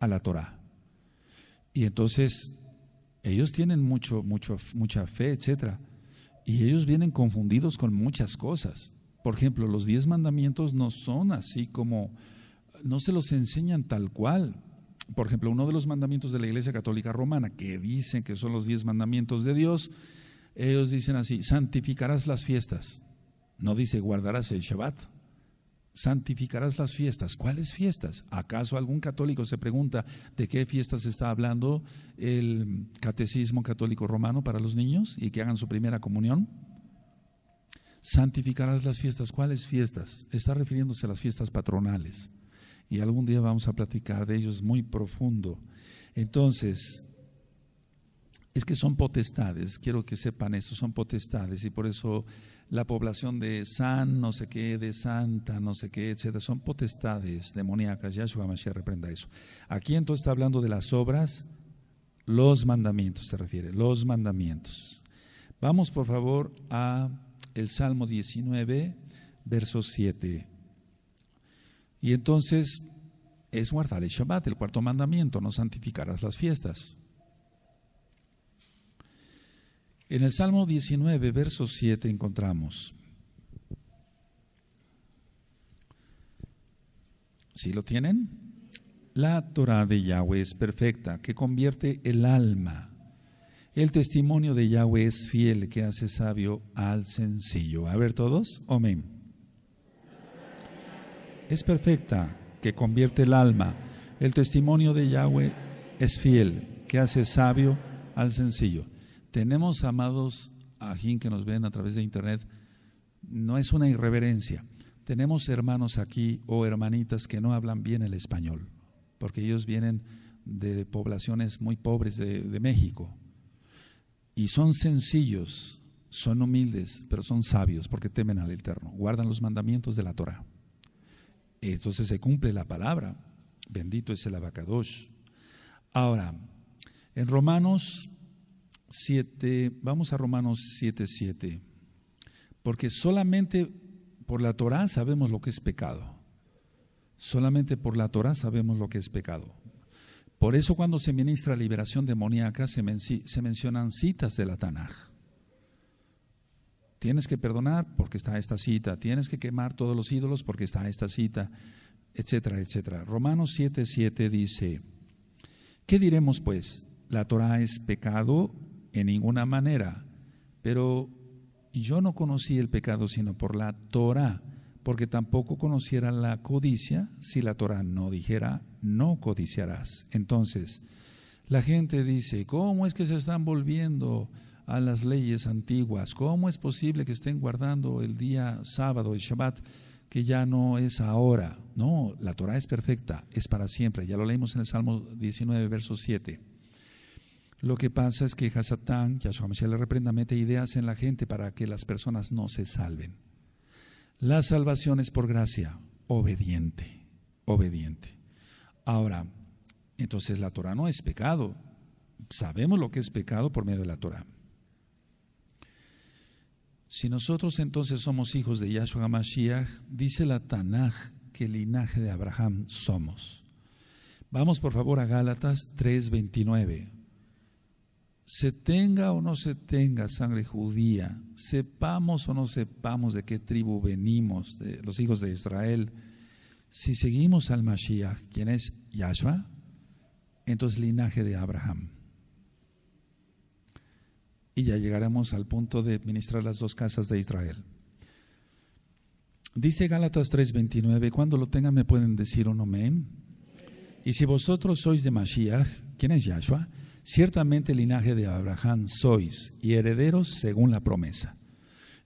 Speaker 1: a la Torah. Y entonces, ellos tienen mucha fe, etcétera. Y ellos vienen confundidos con muchas cosas. Por ejemplo, los 10 mandamientos no son así como, no se los enseñan tal cual. Por ejemplo, uno de los mandamientos de la Iglesia Católica Romana, que dicen que son los 10 mandamientos de Dios, ellos dicen así, santificarás las fiestas. No dice guardarás el Shabbat. Santificarás las fiestas. ¿Cuáles fiestas? ¿Acaso algún católico se pregunta de qué fiestas está hablando el Catecismo Católico Romano para los niños y que hagan su primera comunión? Santificarás las fiestas. ¿Cuáles fiestas? Está refiriéndose a las fiestas patronales. Y algún día vamos a platicar de ellos muy profundo. Entonces, es que son potestades, quiero que sepan esto, son potestades, y por eso la población de San, no sé qué, de Santa, no sé qué, etcétera, son potestades demoníacas. Yahshua Mashiach reprenda eso. Aquí entonces está hablando de las obras, los mandamientos se refiere, los mandamientos. Vamos por favor a el Salmo 19, verso 7. Y entonces es guardar el Shabbat, el cuarto mandamiento, no santificarás las fiestas. En el Salmo 19, verso 7 encontramos, ¿sí lo tienen? La Torah de Yahweh es perfecta, que convierte el alma. El testimonio de Yahweh es fiel, que hace sabio al sencillo. A ver todos, amén. Es perfecta, que convierte el alma. El testimonio de Yahweh es fiel, que hace sabio al sencillo. Tenemos, amados ajín que nos ven a través de internet, no es una irreverencia. Tenemos hermanos aquí o hermanitas que no hablan bien el español, porque ellos vienen de poblaciones muy pobres de México. Y son sencillos, son humildes, pero son sabios porque temen al Eterno, guardan los mandamientos de la Torah. Entonces se cumple la palabra, bendito es el Abacadosh. Ahora, en Romanos 7, vamos a Romanos 7:7, porque solamente por la Torah sabemos lo que es pecado. Solamente por la Torah sabemos lo que es pecado. Por eso cuando se ministra liberación demoníaca se mencionan citas de la Tanaj. Tienes que perdonar porque está esta cita, tienes que quemar todos los ídolos porque está esta cita, etcétera, etcétera. Romanos 7:7 dice, ¿qué diremos pues? ¿La Torah es pecado? En ninguna manera, pero yo no conocí el pecado sino por la Torah, porque tampoco conociera la codicia si la Torah no dijera, no codiciarás. Entonces, la gente dice, ¿cómo es que se están volviendo a las leyes antiguas? ¿Cómo es posible que estén guardando el día sábado, el Shabbat, que ya no es ahora? No, la Torah es perfecta, es para siempre. Ya lo leímos en el Salmo 19, verso 7. Lo que pasa es que Hasatán, Yahshua Mashiach le reprenda, mete ideas en la gente para que las personas no se salven. La salvación es por gracia, obediente, obediente. Ahora, entonces la Torah no es pecado. Sabemos lo que es pecado por medio de la Torah. Si nosotros entonces somos hijos de Yahshua Mashiach, dice la Tanaj que el linaje de Abraham somos. Vamos por favor a Gálatas 3:29. Se tenga o no se tenga sangre judía, sepamos o no sepamos de qué tribu venimos, de los hijos de Israel, si seguimos al Mashiach, quien es Yahshua, entonces linaje de Abraham. Y ya llegaremos al punto de ministrar las dos casas de Israel. Dice Gálatas 3:29, cuando lo tengan me pueden decir un amén. Y si vosotros sois de Mashiach, quien es Yahshua, ciertamente linaje de Abraham sois y herederos según la promesa.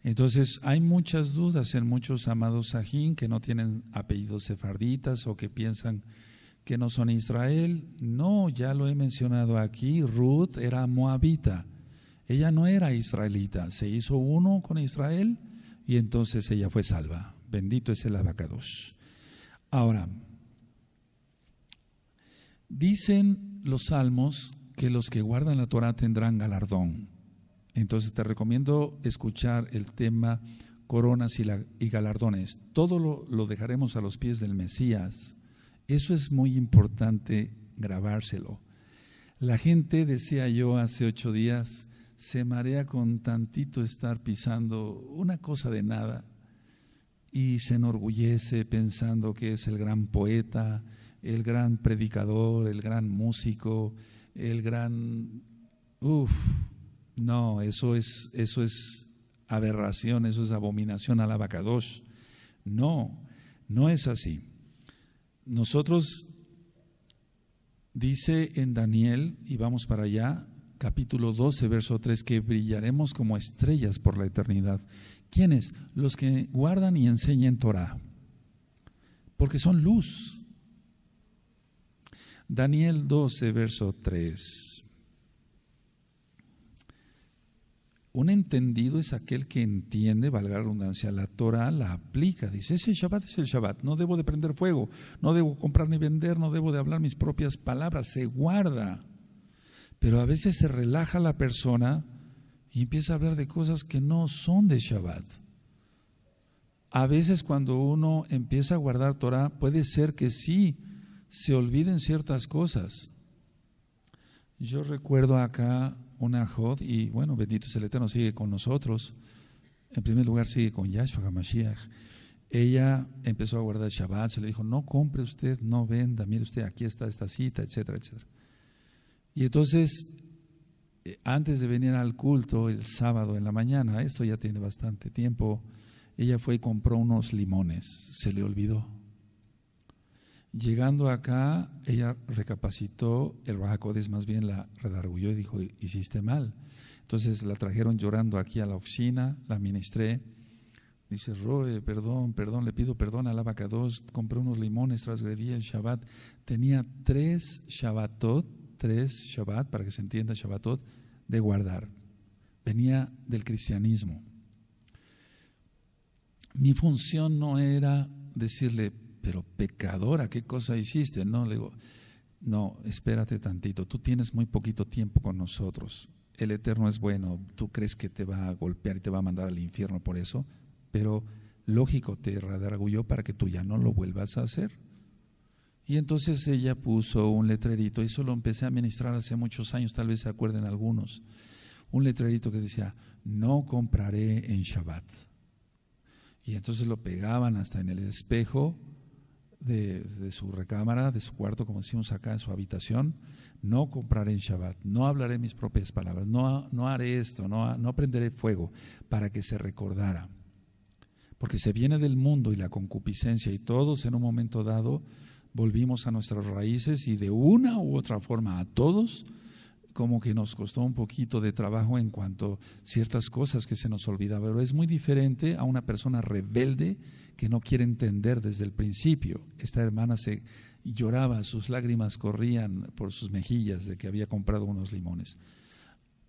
Speaker 1: Entonces hay muchas dudas en muchos amados sajín que no tienen apellidos sefarditas o que piensan que no son Israel. No, ya lo he mencionado aquí, Ruth era moabita, ella no era israelita, se hizo uno con Israel y entonces ella fue salva. Bendito es el abacados. Ahora, dicen los salmos que los que guardan la Torah tendrán galardón. Entonces te recomiendo escuchar el tema coronas y galardones. Todo lo dejaremos a los pies del Mesías. Eso es muy importante grabárselo. La gente, decía yo hace 8 días, se marea con tantito estar pisando una cosa de nada y se enorgullece pensando que es el gran poeta, el gran predicador, el gran músico, el gran... No, eso es aberración, eso es abominación al abacadosh. No, no es así. Nosotros, dice en Daniel, y vamos para allá, capítulo 12, verso 3, que brillaremos como estrellas por la eternidad. ¿Quiénes? Los que guardan y enseñan Torah, porque son luz. Daniel 12, verso 3. Un entendido es aquel que entiende, valga la redundancia, la Torah la aplica. Dice, ese Shabbat es el Shabbat, no debo de prender fuego, no debo comprar ni vender, no debo de hablar mis propias palabras, se guarda. Pero a veces se relaja la persona y empieza a hablar de cosas que no son de Shabbat. A veces cuando uno empieza a guardar Torah, puede ser que sí se olviden ciertas cosas. Yo recuerdo acá una Jod, y bueno, bendito es el Eterno, sigue con nosotros. En primer lugar sigue con Yahshua HaMashiach. Ella empezó a guardar Shabbat, se le dijo, no compre usted, no venda, mire usted, aquí está esta cita, etcétera, etcétera. Y entonces, antes de venir al culto el sábado en la mañana, esto ya tiene bastante tiempo, ella fue y compró unos limones, se le olvidó. Llegando acá, ella recapacitó, el Ruach HaKodesh más bien la redarguyó y dijo, hiciste mal. Entonces la trajeron llorando aquí a la oficina, la ministré. Dice, Roe, perdón, le pido perdón al abacados, compré unos limones, transgredí el Shabbat. Tenía 3 Shabbat, para que se entienda Shabbatot, de guardar. Venía del cristianismo. Mi función no era decirle, pero pecadora, ¿qué cosa hiciste? No, le digo, no, espérate tantito, tú tienes muy poquito tiempo con nosotros, el Eterno es bueno, tú crees que te va a golpear y te va a mandar al infierno por eso, pero lógico, te redarguyó para que tú ya no lo vuelvas a hacer. Y entonces ella puso un letrerito, eso lo empecé a ministrar hace muchos años, tal vez se acuerden algunos, un letrerito que decía, no compraré en Shabbat. Y entonces lo pegaban hasta en el espejo de su recámara, de su cuarto, como decimos acá, en su habitación. No compraré en Shabbat, no hablaré mis propias palabras, no haré esto, no prenderé fuego, para que se recordara. Porque se viene del mundo y la concupiscencia, y todos en un momento dado volvimos a nuestras raíces, y de una u otra forma a todos como que nos costó un poquito de trabajo en cuanto a ciertas cosas que se nos olvidaba, pero es muy diferente a una persona rebelde que no quiere entender desde el principio. Esta hermana se lloraba, sus lágrimas corrían por sus mejillas de que había comprado unos limones,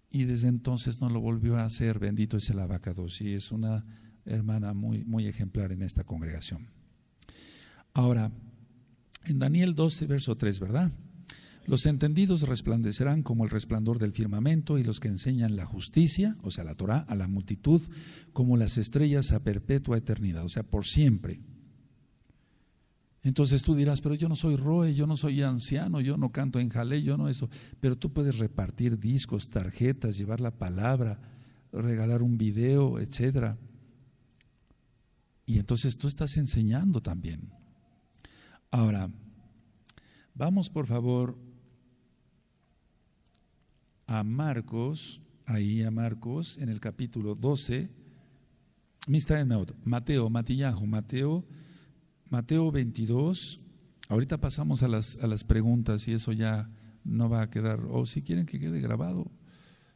Speaker 1: y desde entonces no lo volvió a hacer. Bendito es el abacados, y es una hermana muy, muy ejemplar en esta congregación. Ahora, en Daniel 12, verso 3, ¿verdad? Los entendidos resplandecerán como el resplandor del firmamento, y los que enseñan la justicia, o sea la Torah, a la multitud, como las estrellas a perpetua eternidad, o sea por siempre. Entonces tú dirás, pero yo no soy Roe, yo no soy anciano, yo no canto en jalé, yo no eso, pero tú puedes repartir discos, tarjetas, llevar la palabra, regalar un video, etcétera. Y entonces tú estás enseñando también. Ahora, vamos por favor a Marcos, en el capítulo 12, Mateo 22. Ahorita pasamos a las preguntas, y eso ya no va a quedar, o si quieren que quede grabado,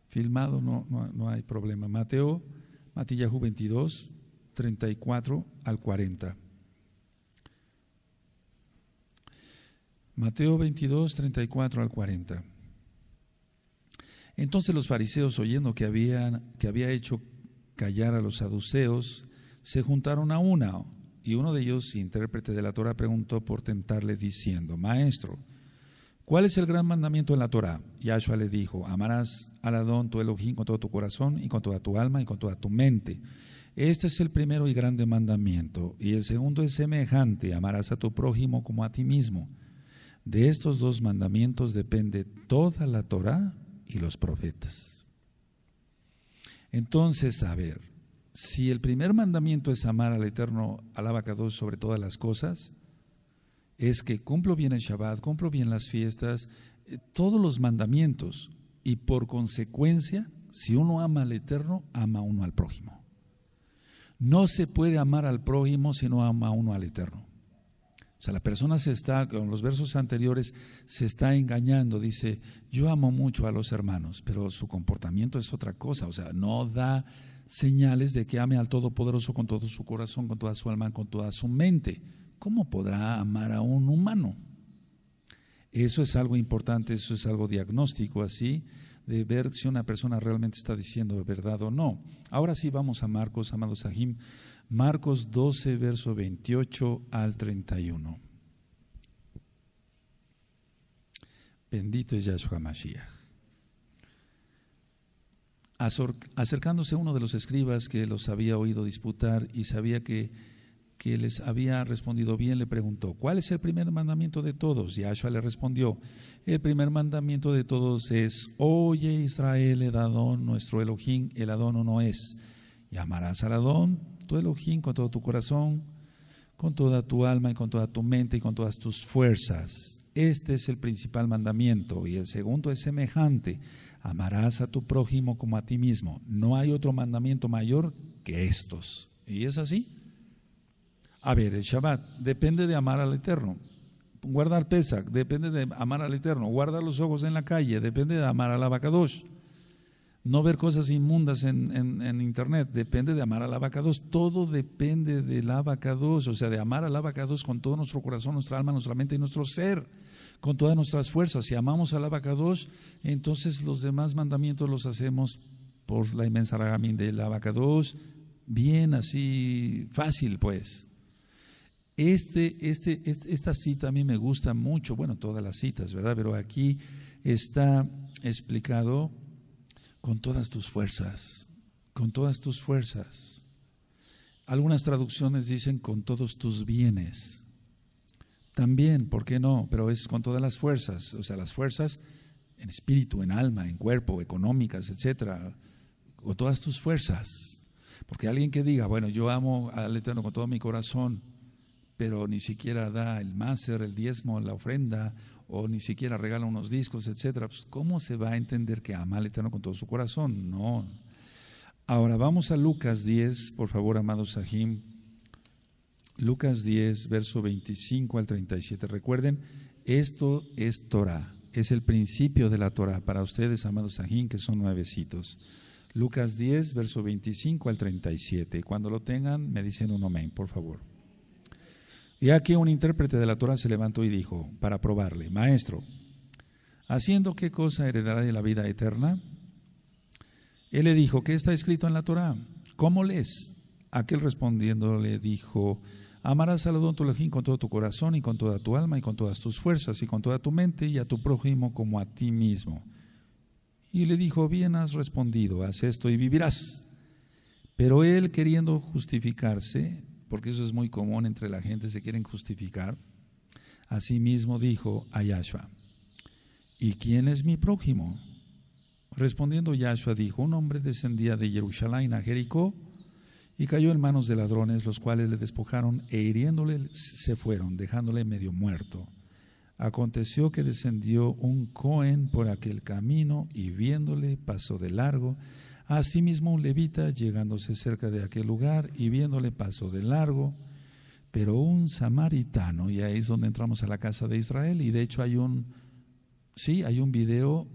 Speaker 1: filmado, no hay problema. Matillahu 22, 34 al 40. Mateo 22, 34 al 40. Entonces los fariseos, oyendo que había hecho callar a los saduceos, se juntaron a una, y uno de ellos, intérprete de la Torá, preguntó por tentarle diciendo: Maestro, ¿cuál es el gran mandamiento en la Torá? Yahshua le dijo: amarás al Adón tu Elohim con todo tu corazón y con toda tu alma y con toda tu mente. Este es el primero y grande mandamiento, y el segundo es semejante: amarás a tu prójimo como a ti mismo. De estos dos mandamientos depende toda la Torá y los profetas. Entonces, a ver, si el primer mandamiento es amar al Eterno, al Abacados sobre todas las cosas, es que cumplo bien el Shabbat, cumplo bien las fiestas, todos los mandamientos, y por consecuencia, si uno ama al Eterno, ama uno al prójimo. No se puede amar al prójimo si no ama uno al Eterno. O sea, la persona con los versos anteriores, se está engañando, dice: yo amo mucho a los hermanos, pero su comportamiento es otra cosa, o sea, no da señales de que ame al Todopoderoso con todo su corazón, con toda su alma, con toda su mente. ¿Cómo podrá amar a un humano? Eso es algo importante, eso es algo diagnóstico así, de ver si una persona realmente está diciendo verdad o no. Ahora sí vamos a Marcos, amados Sahim, Marcos 12, verso 28 al 31. Bendito es Yahshua Mashiach. Acercándose uno de los escribas que los había oído disputar y sabía que les había respondido bien, le preguntó: ¿cuál es el primer mandamiento de todos? Yahshua le respondió: el primer mandamiento de todos es: oye Israel, el Adón, nuestro Elohim, el Adón uno es. Y amarás al Adón, tu Elohim, con todo tu corazón, con toda tu alma y con toda tu mente y con todas tus fuerzas. Este es el principal mandamiento. Y el segundo es semejante: amarás a tu prójimo como a ti mismo. No hay otro mandamiento mayor que estos. ¿Y es así? A ver, el Shabbat depende de amar al Eterno. Guardar Pesach depende de amar al Eterno. Guardar los ojos en la calle depende de amar al Abacadosh. No ver cosas inmundas en internet depende de amar al Abacadosh. Todo depende del Abacadosh, o sea, de amar al Abacadosh con todo nuestro corazón, nuestra alma, nuestra mente y nuestro ser, con todas nuestras fuerzas. Si amamos al Abacadosh, entonces los demás mandamientos los hacemos por la inmensa ragamín del Abacadosh, bien así fácil pues. Esta cita a mí me gusta mucho, bueno, todas las citas, ¿verdad? Pero aquí está explicado: con todas tus fuerzas, con todas tus fuerzas. Algunas traducciones dicen con todos tus bienes. También, ¿por qué no? Pero es con todas las fuerzas, o sea, las fuerzas en espíritu, en alma, en cuerpo, económicas, etcétera, con todas tus fuerzas. Porque alguien que diga: bueno, yo amo al Eterno con todo mi corazón, pero ni siquiera da el máser, el diezmo, la ofrenda, o ni siquiera regala unos discos, etcétera, pues ¿cómo se va a entender que ama al Eterno con todo su corazón? No. Ahora vamos a Lucas 10, por favor, amados Sahim. Lucas 10, verso 25 al 37. Recuerden, esto es Torah, es el principio de la Torah para ustedes, amados Sahim, que son nuevecitos. Lucas 10, verso 25 al 37. Cuando lo tengan, me dicen un amén, por favor. Y aquí un intérprete de la Torah se levantó y dijo, para probarle: Maestro, ¿haciendo qué cosa heredará de la vida eterna? Él le dijo: ¿qué está escrito en la Torah? ¿Cómo lees? Aquel respondiendo le dijo: amarás al Adón tu Elohim con todo tu corazón y con toda tu alma y con todas tus fuerzas y con toda tu mente, y a tu prójimo como a ti mismo. Y le dijo: bien has respondido, haz esto y vivirás. Pero él, queriendo justificarse, porque eso es muy común entre la gente, se quieren justificar, asimismo dijo a Yahshua: ¿y quién es mi prójimo? Respondiendo Yahshua dijo: un hombre descendía de Jerusalén a Jericó y cayó en manos de ladrones, los cuales le despojaron e hiriéndole se fueron, dejándole medio muerto. Aconteció que descendió un Cohen por aquel camino y viéndole pasó de largo. Asimismo un levita, llegándose cerca de aquel lugar y viéndole pasó de largo. Pero un samaritano, y ahí es donde entramos a la casa de Israel, y de hecho hay un Sí, hay un video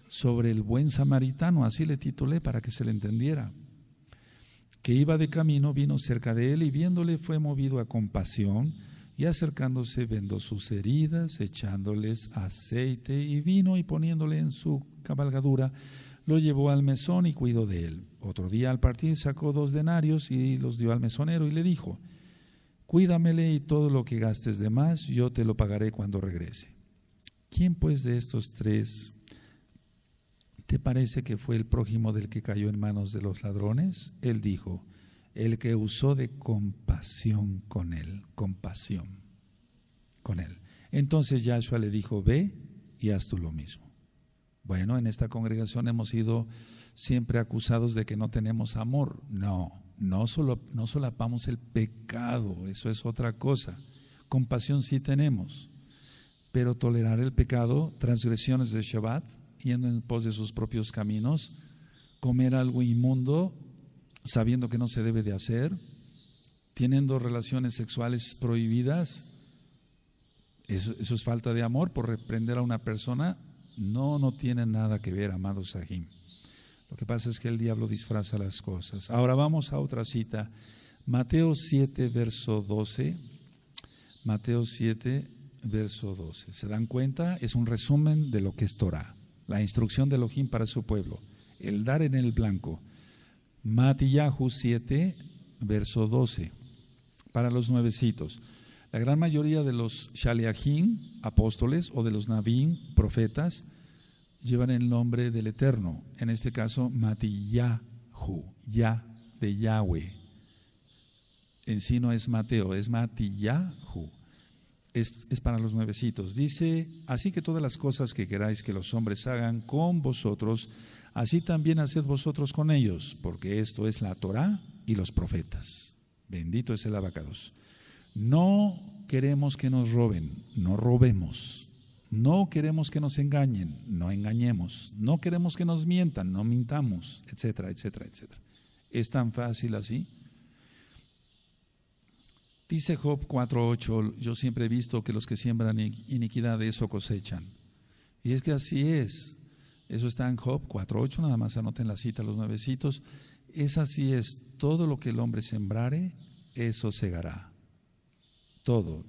Speaker 1: sobre el buen samaritano, así le titulé para que se le entendiera, que iba de camino, vino cerca de él y viéndole fue movido a compasión y acercándose vendó sus heridas, echándoles aceite y vino y poniéndole en su cabalgadura, lo llevó al mesón y cuidó de él. Otro día al partir sacó 2 denarios y los dio al mesonero y le dijo: cuídamele y todo lo que gastes de más yo te lo pagaré cuando regrese. ¿Quién pues de estos 3 te parece que fue el prójimo del que cayó en manos de los ladrones? Él dijo: el que usó de compasión con él, compasión con él. Entonces Yahshua le dijo: ve y haz tú lo mismo. Bueno, en esta congregación hemos sido siempre acusados de que no tenemos amor. No solapamos el pecado, eso es otra cosa. Compasión sí tenemos, pero tolerar el pecado, transgresiones de Shabbat, yendo en pos de sus propios caminos, comer algo inmundo, sabiendo que no se debe de hacer, teniendo relaciones sexuales prohibidas, eso es falta de amor por reprender a una persona. No tiene nada que ver, amados Sahim. Lo que pasa es que el diablo disfraza las cosas. Ahora vamos a otra cita, Mateo 7, verso 12. Mateo 7, verso 12. ¿Se dan cuenta? Es un resumen de lo que es Torah, la instrucción de Elohim para su pueblo, el dar en el blanco. Matillahu 7, verso 12, para los nuevecitos. La gran mayoría de los Shaliachim, apóstoles, o de los Nabim, profetas, llevan el nombre del Eterno. En este caso, Matillahu, Ya de Yahweh. En sí no es Mateo, es Matillahu. Es para los nuevecitos. Dice: así que todas las cosas que queráis que los hombres hagan con vosotros, así también haced vosotros con ellos, porque esto es la Torá y los profetas. Bendito es el abacados. No queremos que nos roben, no robemos. No queremos que nos engañen, no engañemos. No queremos que nos mientan, no mintamos, etcétera, etcétera, etcétera. ¿Es tan fácil así? Dice Job 4:8, yo siempre he visto que los que siembran iniquidad de eso cosechan. Y es que así es. Eso está en Job 4:8, nada más anoten la cita, los nuevecitos. Es así es, todo lo que el hombre sembrare, eso segará. Todo.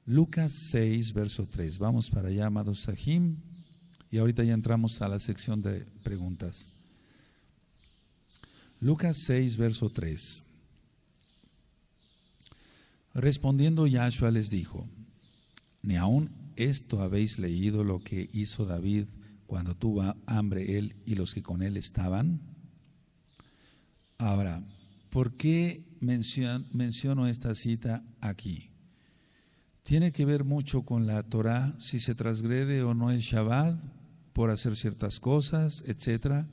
Speaker 1: Lucas 6, verso 3. Vamos para allá, amados Sahim. Y ahorita ya entramos a la sección de preguntas. Lucas 6, verso 3. Respondiendo Yahshua les dijo: ¿ni aún esto habéis leído lo que hizo David cuando tuvo hambre él y los que con él estaban? Ahora, ¿por qué menciono esta cita aquí? Tiene que ver mucho con la Torah, si se transgrede o no el Shabbat por hacer ciertas cosas, etcétera.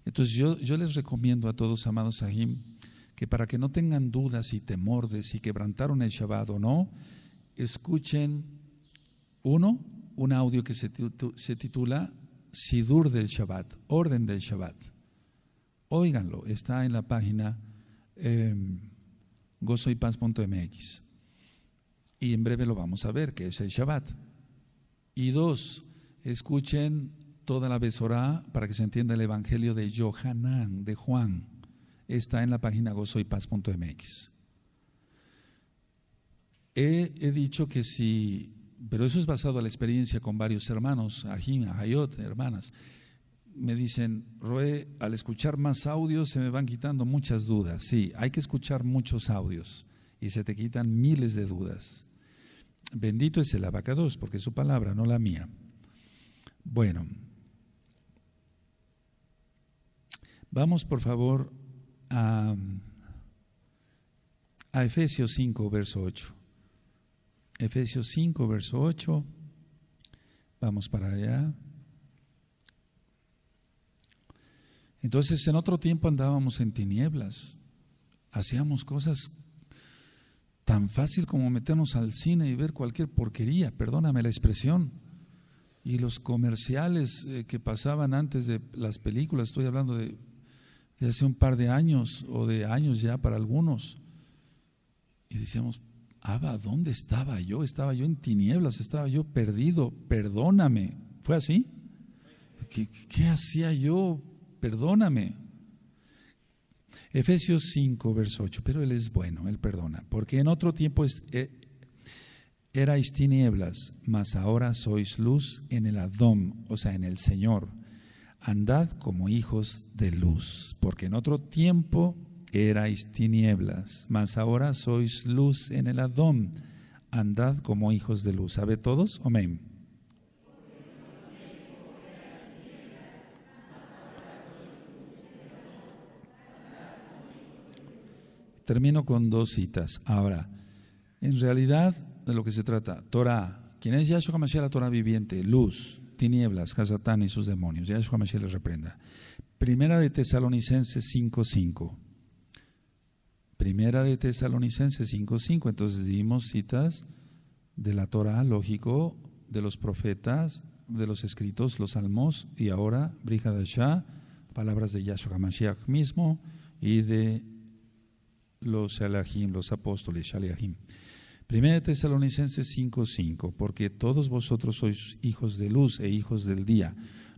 Speaker 1: Entonces yo les recomiendo a todos, amados Sahim, que para que no tengan dudas y temor de si quebrantaron el Shabbat o no, escuchen un audio que se titula Sidur del Shabbat, orden del Shabbat. Óiganlo, está en la página gozoypaz.mx. Y en breve lo vamos a ver, que es el Shabbat. Y 2, escuchen toda la Besorá para que se entienda el Evangelio de Yohanan, de Juan. Está en la página gozoypaz.mx. He dicho que sí, pero eso es basado en la experiencia con varios hermanos, Ajim, Ahayot, hermanas. Me dicen: Roé, al escuchar más audios se me van quitando muchas dudas. Sí, hay que escuchar muchos audios y se te quitan miles de dudas. Bendito es el abacados, porque es su palabra, no la mía. Bueno, vamos por favor a Efesios 5, verso 8. Efesios 5, verso 8. Vamos para allá. Entonces, en otro tiempo andábamos en tinieblas, hacíamos cosas tan fácil como meternos al cine y ver cualquier porquería, perdóname la expresión, y los comerciales que pasaban antes de las películas, estoy hablando de hace un par de años o de años ya para algunos, y decíamos: Abba, ¿dónde estaba yo? Estaba yo en tinieblas, estaba yo perdido, perdóname. ¿Fue así? ¿Qué hacía yo? Perdóname. Efesios 5, verso 8, pero Él es bueno, Él perdona, porque en otro tiempo erais tinieblas, mas ahora sois luz en el Adón, o sea, en el Señor. Andad como hijos de luz, porque en otro tiempo erais tinieblas, mas ahora sois luz en el Adón. Andad como hijos de luz. ¿Sabe todos? Amén. Termino con dos citas. Ahora, en realidad, de lo que se trata, Torah, ¿quién es Yahshua HaMashiach, la Torah viviente? Luz, tinieblas, Hasatán y sus demonios. Yahshua HaMashiach les reprenda. Primera de Tesalonicenses 5:5. Primera de Tesalonicenses 5:5. Entonces dimos citas de la Torah, lógico, de los profetas, de los escritos, los salmos, y ahora Brit Hadashah, palabras de Yahshua HaMashiach mismo y de los Shalahim, los apóstoles, Shalahim. Primera de Tesalonicenses 5:5, porque todos vosotros sois hijos de luz e hijos del día,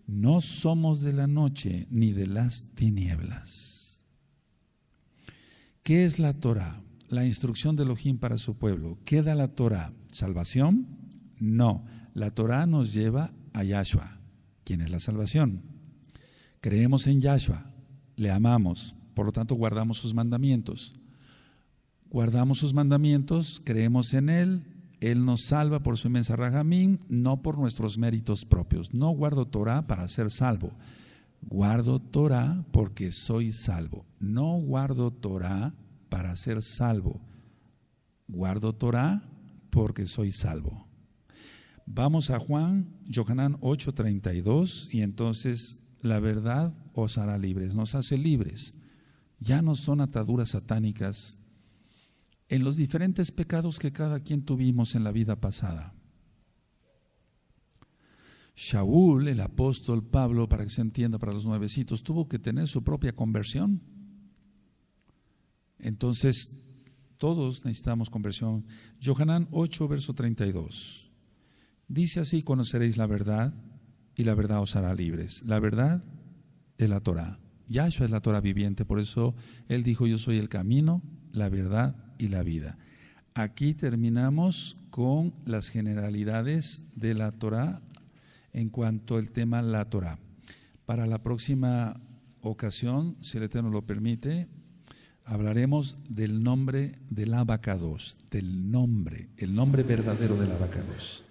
Speaker 1: no somos de la noche ni de las tinieblas. ¿Qué es la Torah? La instrucción de Elohim para su pueblo. ¿Qué da la Torah? ¿Salvación? No, la Torah nos lleva a Yahshua. ¿Quién es la salvación? Creemos en Yahshua, le amamos, por lo tanto guardamos sus mandamientos. Guardamos sus mandamientos, creemos en Él, Él nos salva por su inmensa rahamim, no por nuestros méritos propios. No guardo Torah para ser salvo, guardo Torah porque soy salvo. No guardo Torah para ser salvo, guardo Torah porque soy salvo. Vamos a Yohanan 8:32, y entonces la verdad os hará libres, nos hace libres. Ya no son ataduras satánicas en los diferentes pecados que cada quien tuvimos en la vida pasada. Shaul, el apóstol Pablo, para que se entienda para los nuevecitos, tuvo que tener su propia conversión. Entonces, todos necesitamos conversión. Yohanan 8, verso 32. Dice así: conoceréis la verdad y la verdad os hará libres. La verdad es la Torah. Yahshua es la Torah viviente, por eso Él dijo: yo soy el camino, la verdad y la vida. Aquí terminamos con las generalidades de la Torah en cuanto al tema la Torah. Para la próxima ocasión, si el Eterno lo permite, hablaremos del nombre del Abacados, del nombre, el nombre verdadero del Abacados.